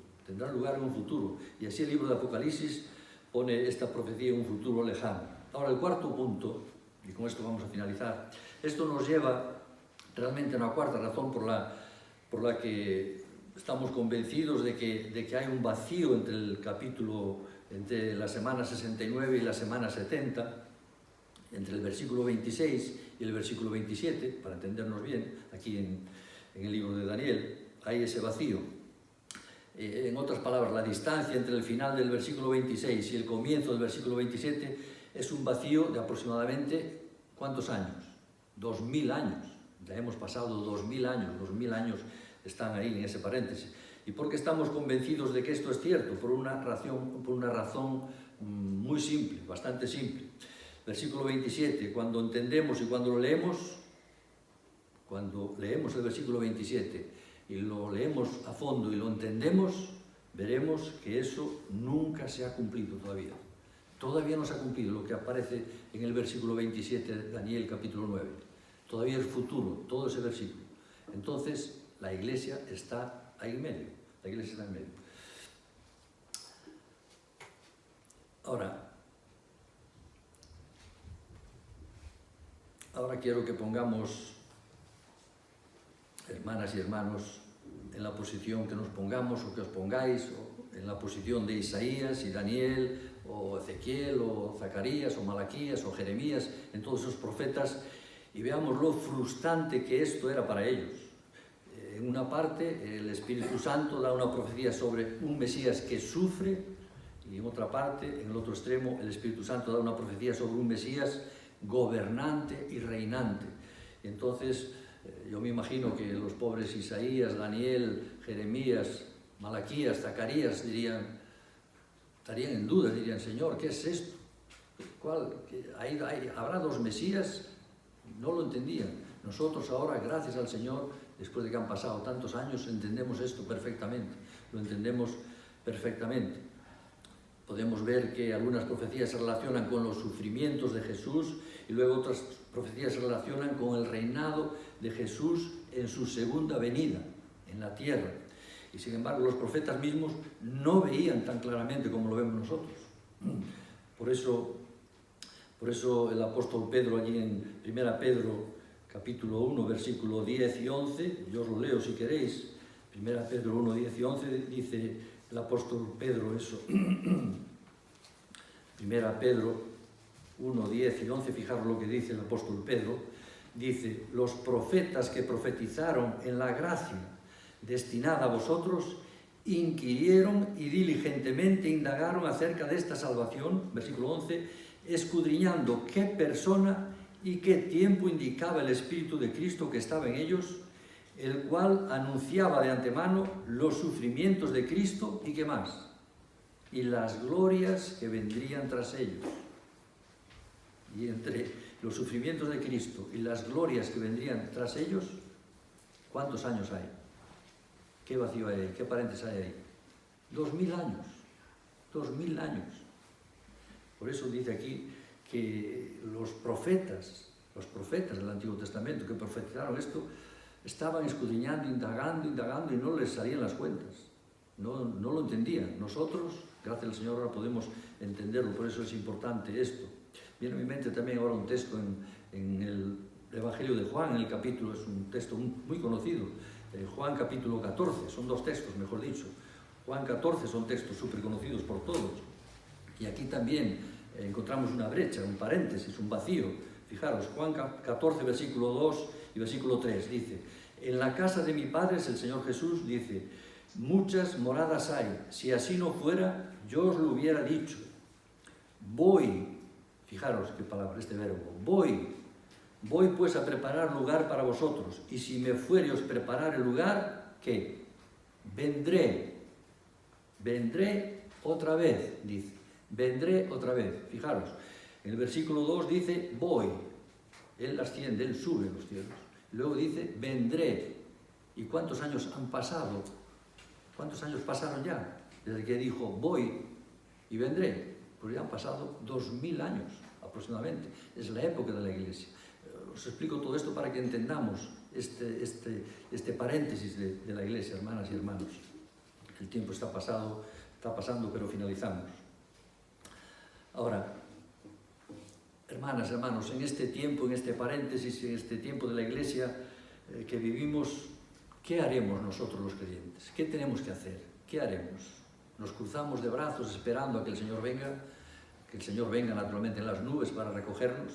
Y así el libro de Apocalipsis pone esta profecía en un futuro lejano. Ahora, el cuarto punto, y con esto vamos a finalizar, esto nos lleva realmente a una cuarta razón por la que estamos convencidos de que hay un vacío entre la semana 69 y la semana 70, entre el versículo 26 y el versículo 27, para entendernos bien, aquí en el libro de Daniel, hay ese vacío. En otras palabras, la distancia entre el final del versículo 26 y el comienzo del versículo 27 es un vacío de aproximadamente, ¿cuántos años? 2000 años. Ya hemos pasado 2000 años, 2000 años están ahí en ese paréntesis. ¿Y por qué estamos convencidos de que esto es cierto? Por una razón muy simple, bastante simple. Versículo 27, cuando entendemos y cuando leemos el versículo 27 y lo leemos a fondo y lo entendemos, veremos que eso nunca se ha cumplido todavía. Todavía no se ha cumplido lo que aparece en el versículo 27 de Daniel capítulo 9. Todavía es futuro, todo ese versículo. Entonces, la iglesia está ahí en medio. La iglesia está en medio. Ahora quiero que pongamos, hermanas y hermanos, en la posición que nos pongamos o que os pongáis, o en la posición de Isaías y Daniel, o Ezequiel, o Zacarías, o Malaquías, o Jeremías, en todos esos profetas, y veamos lo frustrante que esto era para ellos. En una parte, el Espíritu Santo da una profecía sobre un Mesías que sufre, y en otra parte, en el otro extremo, el Espíritu Santo da una profecía sobre un Mesías gobernante y reinante. Y entonces, yo me imagino que los pobres Isaías, Daniel, Jeremías, Malaquías, Zacarías estarían en duda, dirían, Señor, ¿qué es esto? ¿Habrá 2 Mesías? No lo entendían. Nosotros ahora, gracias al Señor, después de que han pasado tantos años, entendemos esto perfectamente. Lo entendemos perfectamente. podemos ver que algunas profecías se relacionan con los sufrimientos de Jesús y luego otras profecías se relacionan con el reinado de Jesús en su segunda venida en la tierra. Y sin embargo los profetas mismos no veían tan claramente como lo vemos nosotros. Por eso el apóstol Pedro allí en 1 Pedro capítulo 1 versículo 10 y 11, yo os lo leo si queréis, 1 Pedro 1, 10 y 11 dice el apóstol Pedro eso. 1 Pedro 1, 10 y 11, fijaros lo que dice el apóstol Pedro, dice: los profetas que profetizaron en la gracia destinada a vosotros, inquirieron y diligentemente indagaron acerca de esta salvación, versículo 11, escudriñando qué persona y qué tiempo indicaba el Espíritu de Cristo que estaba en ellos, el cual anunciaba de antemano los sufrimientos de Cristo y qué más, y las glorias que vendrían tras ellos. Y entre los sufrimientos de Cristo y las glorias que vendrían tras ellos, ¿cuántos años hay? ¿Qué vacío hay ahí? ¿Qué paréntesis hay ahí? 2000 años. 2000 años. Por eso dice aquí que los profetas del Antiguo Testamento que profetizaron esto, estaban escudriñando, indagando y no les salían las cuentas. No lo entendían. Nosotros, gracias al Señor, ahora podemos entenderlo, por eso es importante esto. Viene a mi mente también ahora un texto en el Evangelio de Juan, en el capítulo, es un texto muy conocido, Juan capítulo 14, son dos textos, mejor dicho. Juan 14 son textos súper conocidos por todos. Y aquí también encontramos una brecha, un paréntesis, un vacío. Fijaros, Juan 14, versículo 2 y versículo 3, dice: en la casa de mi Padre, es el Señor Jesús, dice, muchas moradas hay, si así no fuera, yo os lo hubiera dicho. Voy, fijaros qué palabra, este verbo, voy pues a preparar lugar para vosotros, y si me fuere os preparar el lugar, ¿qué? Vendré otra vez, dice, vendré otra vez. Fijaros, en el versículo 2 dice, voy, Él asciende, Él sube los cielos. Luego dice, vendré. ¿Y cuántos años han pasado? ¿Cuántos años pasaron ya? Desde que dijo, voy y vendré. Pues ya han pasado 2000 años aproximadamente. Es la época de la Iglesia. Os explico todo esto para que entendamos este paréntesis de la Iglesia, hermanas y hermanos. El tiempo está pasando, pero finalizamos. Ahora, hermanas, hermanos, en este tiempo, en este paréntesis, en este tiempo de la Iglesia que vivimos, ¿qué haremos nosotros los creyentes? ¿Qué tenemos que hacer? ¿Qué haremos? ¿Nos cruzamos de brazos esperando a que el Señor venga? Que el Señor venga naturalmente en las nubes para recogernos.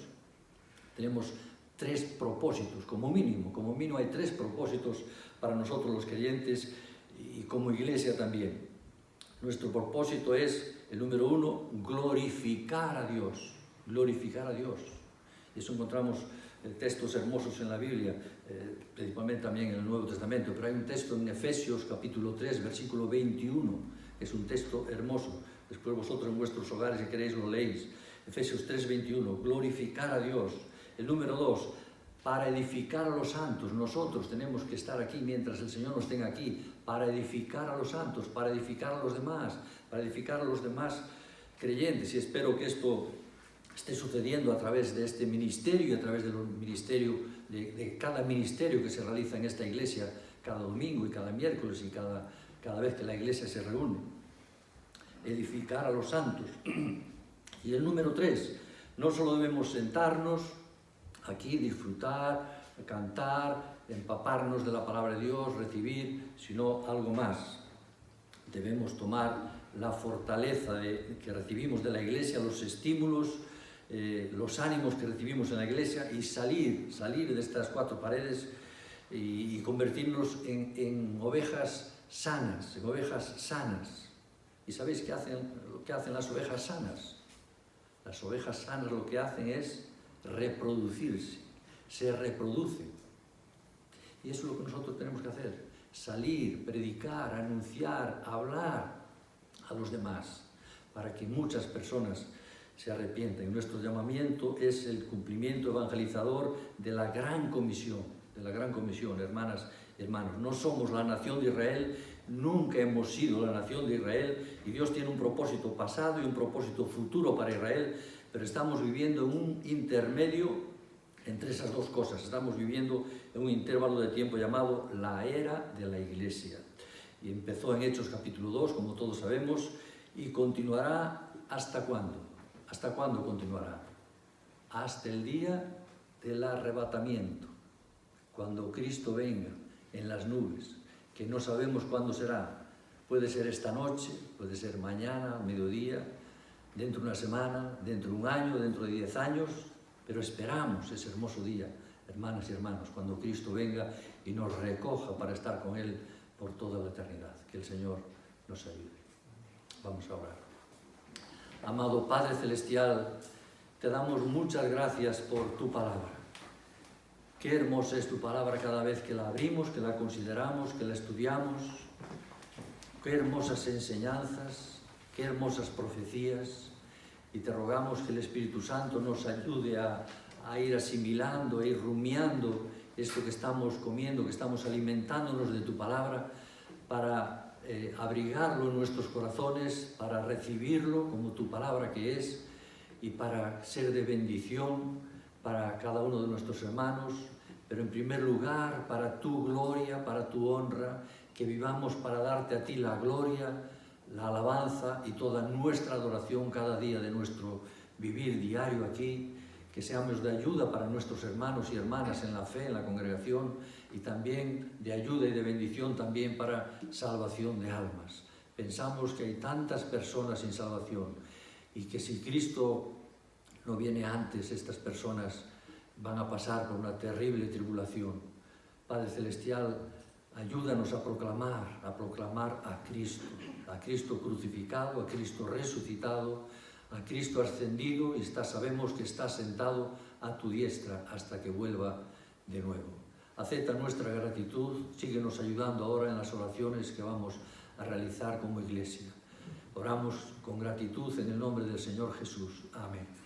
Tenemos 3 propósitos, como mínimo hay 3 propósitos para nosotros los creyentes y como Iglesia también. Nuestro propósito es, el número 1, glorificar a Dios. Glorificar a Dios. Y eso encontramos textos hermosos en la Biblia, principalmente también en el Nuevo Testamento, pero hay un texto en Efesios capítulo 3, versículo 21, que es un texto hermoso. Después vosotros en vuestros hogares, si queréis, lo leéis. Efesios 3, 21, glorificar a Dios. El número 2, para edificar a los santos. Nosotros tenemos que estar aquí mientras el Señor nos tenga aquí, para edificar a los santos, para edificar a los demás creyentes. Y espero que esto esté sucediendo a través de este ministerio y a través del ministerio, de cada ministerio que se realiza en esta iglesia cada domingo y cada miércoles y cada vez que la iglesia se reúne. Edificar a los santos. Y el número 3, no solo debemos sentarnos aquí, disfrutar, cantar, empaparnos de la palabra de Dios, recibir, sino algo más. Debemos tomar la fortaleza que recibimos de la iglesia, los estímulos, los ánimos que recibimos en la iglesia y salir de estas 4 paredes y convertirnos en ovejas sanas, ¿Y sabéis qué hacen las ovejas sanas? Las ovejas sanas lo que hacen es reproducirse, se reproducen. Y eso es lo que nosotros tenemos que hacer, salir, predicar, anunciar, hablar a los demás, para que muchas personas se arrepientan. Nuestro llamamiento es el cumplimiento evangelizador de la gran comisión, hermanas y hermanos. No somos la nación de Israel Nunca hemos sido la nación de Israel y Dios tiene un propósito pasado y un propósito futuro para Israel, pero estamos viviendo en un intermedio entre esas dos cosas. Estamos viviendo en un intervalo de tiempo llamado la era de la Iglesia. Y empezó en Hechos capítulo 2, como todos sabemos, y continuará ¿hasta cuándo? ¿Hasta cuándo continuará? Hasta el día del arrebatamiento, cuando Cristo venga en las nubes, que no sabemos cuándo será. Puede ser esta noche, puede ser mañana, al mediodía, dentro de una semana, dentro de un año, dentro de 10 años, pero esperamos ese hermoso día, hermanas y hermanos, cuando Cristo venga y nos recoja para estar con Él por toda la eternidad. Que el Señor nos ayude. Vamos a orar. Amado Padre Celestial, te damos muchas gracias por tu palabra. Qué hermosa es tu palabra cada vez que la abrimos, que la consideramos, que la estudiamos. Qué hermosas enseñanzas, qué hermosas profecías. Y te rogamos que el Espíritu Santo nos ayude a ir asimilando, a ir rumiando esto que estamos comiendo, que estamos alimentándonos de tu palabra, para abrigarlo en nuestros corazones, para recibirlo como tu palabra que es, y para ser de bendición para cada uno de nuestros hermanos, pero en primer lugar para tu gloria, para tu honra, que vivamos para darte a ti la gloria, la alabanza y toda nuestra adoración cada día de nuestro vivir diario aquí, que seamos de ayuda para nuestros hermanos y hermanas en la fe, en la congregación, y también de ayuda y de bendición también para salvación de almas. Pensamos que hay tantas personas sin salvación y que si Cristo no viene antes, estas personas van a pasar por una terrible tribulación. Padre Celestial, ayúdanos a proclamar a Cristo crucificado, a Cristo resucitado, a Cristo ascendido, y sabemos que está sentado a tu diestra hasta que vuelva de nuevo. Acepta nuestra gratitud, síguenos ayudando ahora en las oraciones que vamos a realizar como iglesia. Oramos con gratitud en el nombre del Señor Jesús. Amén.